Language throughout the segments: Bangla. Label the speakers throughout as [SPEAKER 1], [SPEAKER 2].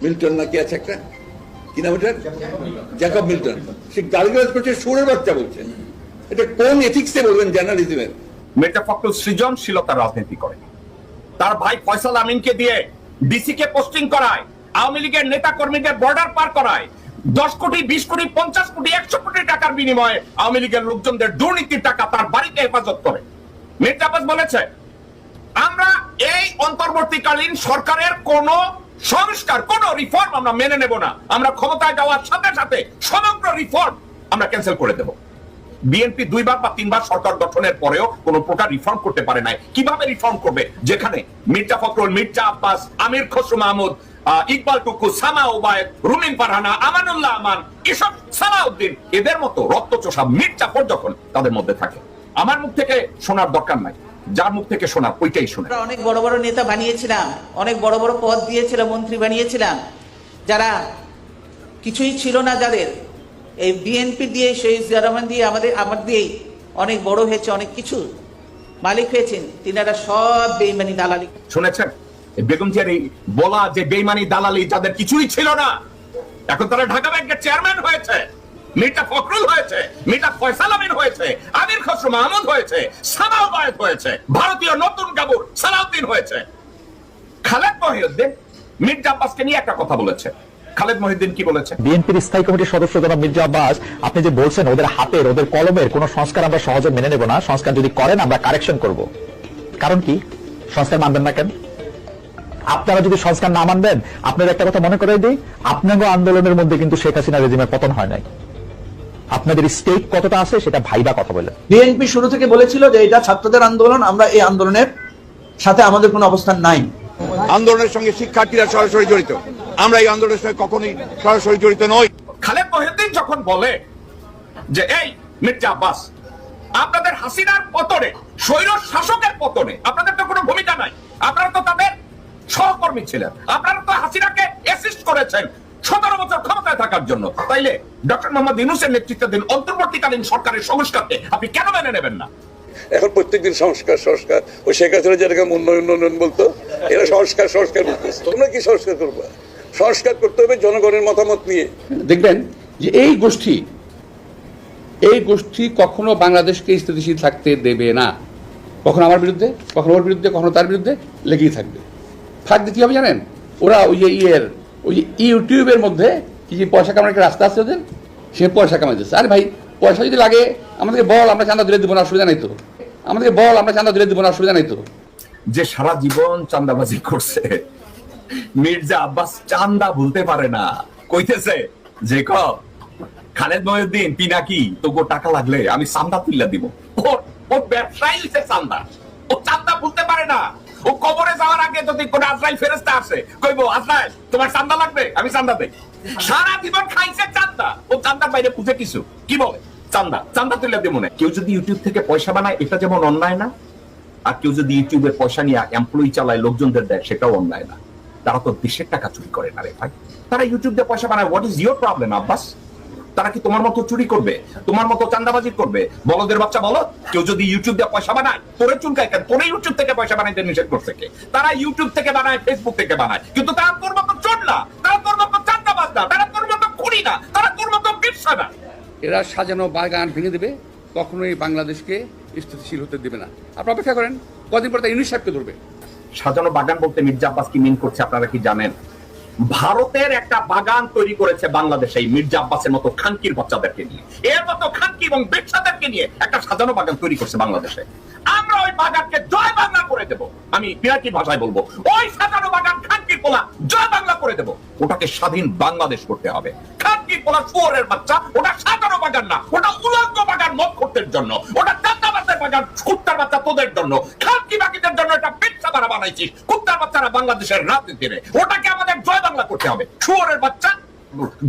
[SPEAKER 1] মিল্টন নাকি আছে একটা, কি নাম এটা, জ্যাকব মিল্টন, সে গালিগালাজ করছে, সুরের বাচ্চা বলছে। এটা কোন এথিক্সে বলবেন জার্নালিজমের?
[SPEAKER 2] মির্জা ফখরুল সৃজনশীলতার রাজনীতি করে, তার ভাই ফয়সাল আমিনকে দিয়ে ডিসি কে পোস্টিং করায়, আওয়ামী লীগের নেতা কর্মীদের বর্ডার পার করায়, 10 কোটি 20 কোটি 50 কোটি 100 কোটি টাকার বিনিময়ে আওয়ামী লীগের লোকজনদের দুর্নীতির টাকা তার বাড়িতে হেফাজত করে। মির্জা আব্বাস বলেছে আমরা এই অন্তর্বর্তীকালীন সরকারের কোন সংস্কার, কোন রিফর্ম আমরা মেনে নেব না, আমরা ক্ষমতায় যাওয়ার সাথে সাথে সমগ্র রিফর্ম আমরা ক্যান্সেল করে দেব। বিএনপি 2 বার বা 3 বার সরকার গঠনের পরেও কোন প্রকার রিফর্ম করতে পারে নাই। কিভাবে রিফর্ম করবে যেখানে মির্জা ফখরুল, মির্জা আব্বাস, আমির খসরু মাহমুদ, ইকবাল টুকু, সামা ওবায়েদ, রুমিন ফারহানা, আমানুল্লাহ আমান, এসব সালাউদ্দিন, এদের মতো রক্তচোষা মির্জাফর যখন তাদের মধ্যে থাকে, আমার মুখ থেকে শোনার দরকার নাই, যার মুখ থেকে শোনা ওইটাই শোনা।
[SPEAKER 3] অনেক বড় বড় নেতা বানিয়েছিলাম, অনেক বড় বড় পদ দিয়েছিলাম, মন্ত্রী বানিয়েছিলাম, যারা কিছুই ছিল না, যাদের এই বিএনপি দিয়ে, শহীদ জিয়া রহমান দিয়ে, আমার দিয়েই অনেক বড় হয়েছে, অনেক কিছু মালিক হয়েছেন, তিনারা সব বেইমানি দালালি।
[SPEAKER 2] শুনেছেন বেগম জিয়ার এই বলা যে বেইমানি দালালি যাদের কিছুই ছিল না, এখন তারা ঢাকা ব্যাংকের চেয়ারম্যান হয়েছে, মির্জা ফখরুল হয়েছে, মির্জা ফয়সাল আমিন হয়েছে, আমির খসরু মাহমুদ হয়েছে, সানা ওবায়েদ হয়েছে, ভারতীয় নতুন গাবুর সালাউদ্দিন হয়েছে। খালেদ মহিউদ্দিন মির্জা আব্বাসকে নিয়ে একটা কথা বলেছে। খালেদ মহিউদ্দিন কি বলেছে?
[SPEAKER 4] বিএনপির স্থায়ী কমিটির সদস্য জনাব মির্জা আব্বাস, আপনি যে বলছেন ওদের হাতের, ওদের কলমের কোন সংস্কার আমরা সহজে মেনে নেব না, সংস্কার যদি করেন আমরা কারেকশন করব। কারণ কি? সংস্কার মানবেন না কেন? আপনারা যদি সংস্কার না মানবেন, আপনার একটা কথা মনে করাই দিই, আপনাদের আন্দোলনের মধ্যে কিন্তু শেখ হাসিনা রেজিমের পতন হয় নাই। আপনাদের স্টেক কতটা আছে সেটা ভাইবা কথা বলে।
[SPEAKER 5] বিএনপি শুরু থেকে বলেছিল যে এটা ছাত্রদের আন্দোলন, আমরা এই আন্দোলনের সাথে আমাদের কোনো অবস্থান নাই।
[SPEAKER 1] আন্দোলনের সঙ্গে শিক্ষার্থীরা সরাসরি জড়িত, আমরা এই আন্দোলনের সঙ্গে কখনোই সরাসরি জড়িত নই।
[SPEAKER 2] খালেদ মহিউদ্দিন যখন বলে যে এই মির্জা আব্বাস, আপনাদের হাসিনার পতনে, স্বৈর শাসকের পতনে আপনাদের তো কোনো ভূমিকা নাই, আপনারা তো তাদের সহকর্মী ছিলেন, আপনারা তো হাসিনাকে অ্যাসিস্ট করেছেন 17 বছর ক্ষমতায় থাকার জন্য, তাইলে ডক্টর মোহাম্মদ ইউনূসের নেতৃত্বাধীন অন্তর্বর্তীকালীন সরকারের সংস্কারকে আপনি কেন মেনে নেবেন না?
[SPEAKER 1] এখন প্রত্যেকদিন সংস্কার সংস্কার, ওই শেখ হাসিনা যেটাকে উন্নয়ন বলতো, এরা সংস্কার সংস্কার বলতেছে। তোমরা কি সংস্কার করবা? সংস্কার করতে হবে জনগণের মতামত নিয়ে।
[SPEAKER 6] দেখবেন যে এই গোষ্ঠী কখনো বাংলাদেশকে স্থিতিশীল থাকতে দেবে না, কখনো আমার বিরুদ্ধে, কখনো ওর বিরুদ্ধে, কখনো তার বিরুদ্ধে লেগেই থাকবে। থাকতে কি হবে জানেন? ওরা ওই যে ইউটিউবের মধ্যে কি যে পয়সা কামানোর একটা রাস্তা আছে ওদের, সে পয়সা কামাইতেছে। আরে ভাই, পয়সা যদি লাগে আমাদেরকে বল, আমরা চাঁদা দিলে দিব না, অসুবিধা নাই তো। আমাদেরকে বল, আমরা চাঁদা দিলে দিব না, অসুবিধা নাই তো।
[SPEAKER 2] যে সারা জীবন চাঁদাবাজি করছে, মির্জা আব্বাস চাঁদা ভুলতে পারে না, কইতেছে যে খালেদ মহিউদ্দিন পিনাকি তোকে টাকা লাগলে আমি চাঁদা তুল্লা দিব। ওর ব্যবসায়ী হচ্ছে চাঁদা, ও চাঁদা ভুলতে পারে না। ও কবরে যাওয়ার আগে যদি কোন আজরাইল ফেরেশতা আসে, কইবো আজরাইল তোমার চাঁদা লাগবে, আমি চাঁদা দেই। সারা জীবন খাইছে চাঁদা, ও চাঁদার বাইরে বুঝে কিছু কি বলে চাঁদা তুলে দেব না। কেউ যদি ইউটিউব থেকে পয়সা বানায়, এটা যেমন অন্যায় না, আর কেউ যদি ইউটিউবের পয়সা নিয়ে এমপ্লয়ি চালায়, লোকজনদের দেয়, সেটাও অন্যায় না। তারা তো দেশের টাকা চুরি করে না রে ভাই, তারা ইউটিউব দিয়ে পয়সা বানায়। What is your problem Abbas? তারা কি তোমার মতো চুরি করবে, তোমার মতো চাঁদাবাজি করবে? বলদের বাচ্চা বলো, কেউ যদি ইউটিউব দিয়ে পয়সা বানায়, তোরে চুলকায় কেন? তোরে ইউটিউব থেকে পয়সা বানাইতে নিষেধ করছে কে? তারা ইউটিউব থেকে বানায়, ফেসবুক থেকে বানায়, কিন্তু তারা তোর মতো চোর না, তারা তোর মতো চাঁদাবাজ না, তারা তোর মতো খুনি না, তারা তোর মতো ব্যবসা না।
[SPEAKER 6] এরা সাজানো বাগান ভেঙে দেবে, কখনোই বাংলাদেশকে স্থিতিশীল হতে দেবে না। আপনারা অপেক্ষা করেন, কদিন পর তা ইউনূস সাহেবকে ধরবে।
[SPEAKER 2] সাজানো বাগান বলতে মির্জা আব্বাস কি মিন করছে আপনারা কি জানেন? ভারতের একটা বাগান তৈরি করেছে বাংলাদেশে এই মির্জা আব্বাসের মতো খানকির বাচ্চাদেরকে নিয়ে, এর মতো খানকি এবং ব্যবসাদেরকে নিয়ে একটা সাজানো বাগান তৈরি করছে বাংলাদেশে। আমরা ওই বাগানকে জয় বাংলা করে দেব। আমি পিনাকি ভাষায় বলবো, ওই সাজানো বাগান খানকির পোলা জয় বাংলা করে দেব। ওটাকে স্বাধীন বাংলাদেশ করতে হবে। খানকির পোলা শুয়োরের বাচ্চা, ওটা সাজানো বাগান না, ওটা উলঙ্গ বাগান মদখোরদের জন্য, ওটা চাঁদাবাজের বাগান কুত্তার বাচ্চা তোদের জন্য, খানকি বাকিদের জন্য এটা ব্যবসা তারা বানাইছিস, কুত্তার বাচ্চারা বাংলাদেশের রাজনীতিতে। ওটাকে আমাদের জয় বাংলা করতে হবে। শুয়োরের বাচ্চা,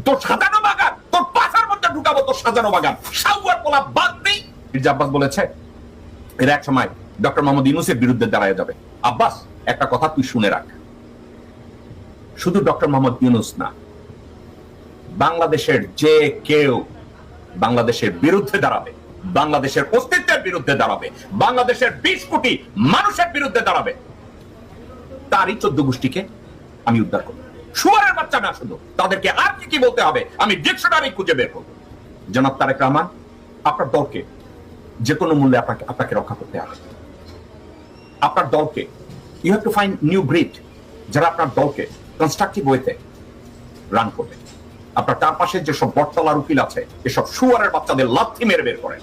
[SPEAKER 2] তোর সাজানো বাগান, তোর পাশার মধ্যে ঢুকাবো তোর সাজানো বাগান। সাউয়ার পোলা বাদ নেই। মির্জা আব্বাস বলেছে এর এক সময় ডক্টর মোহাম্মদ ইউনূসের বিরুদ্ধে দাঁড়ায় যাবে। আব্বাস, একটা কথা তুই শুনে রাখ, শুধু ডক্টর মোহাম্মদ ইউনূস না, বাংলাদেশের যে কেউ বাংলাদেশের বিরুদ্ধে দাঁড়াবে, বাংলাদেশের অস্তিত্বের বিরুদ্ধে দাঁড়াবে, বাংলাদেশের 20 কোটি মানুষের বিরুদ্ধে দাঁড়াবে, তারই 14 গোষ্ঠীকে আমি উদ্ধার করব। শুয়ারের বাচ্চা না শুধু, তাদেরকে আর কি কি বলতে হবে আমি ডিকশনারি খুঁজে বের করবো। জনাব তারেক রহমান, আপনার দলকে যে কোনো মূল্যে আপনাকে রক্ষা করতে হবে। আপনার দলকে you have to find new breed, যারা আপনার দলকে কনস্ট্রাকটিভ ওয়েতে রান করবে। আপনার চারপাশে যেসব বটতলার উকিল আছে, এসব শুয়ারের বাচ্চাদের লাথি মেরে বের করেন।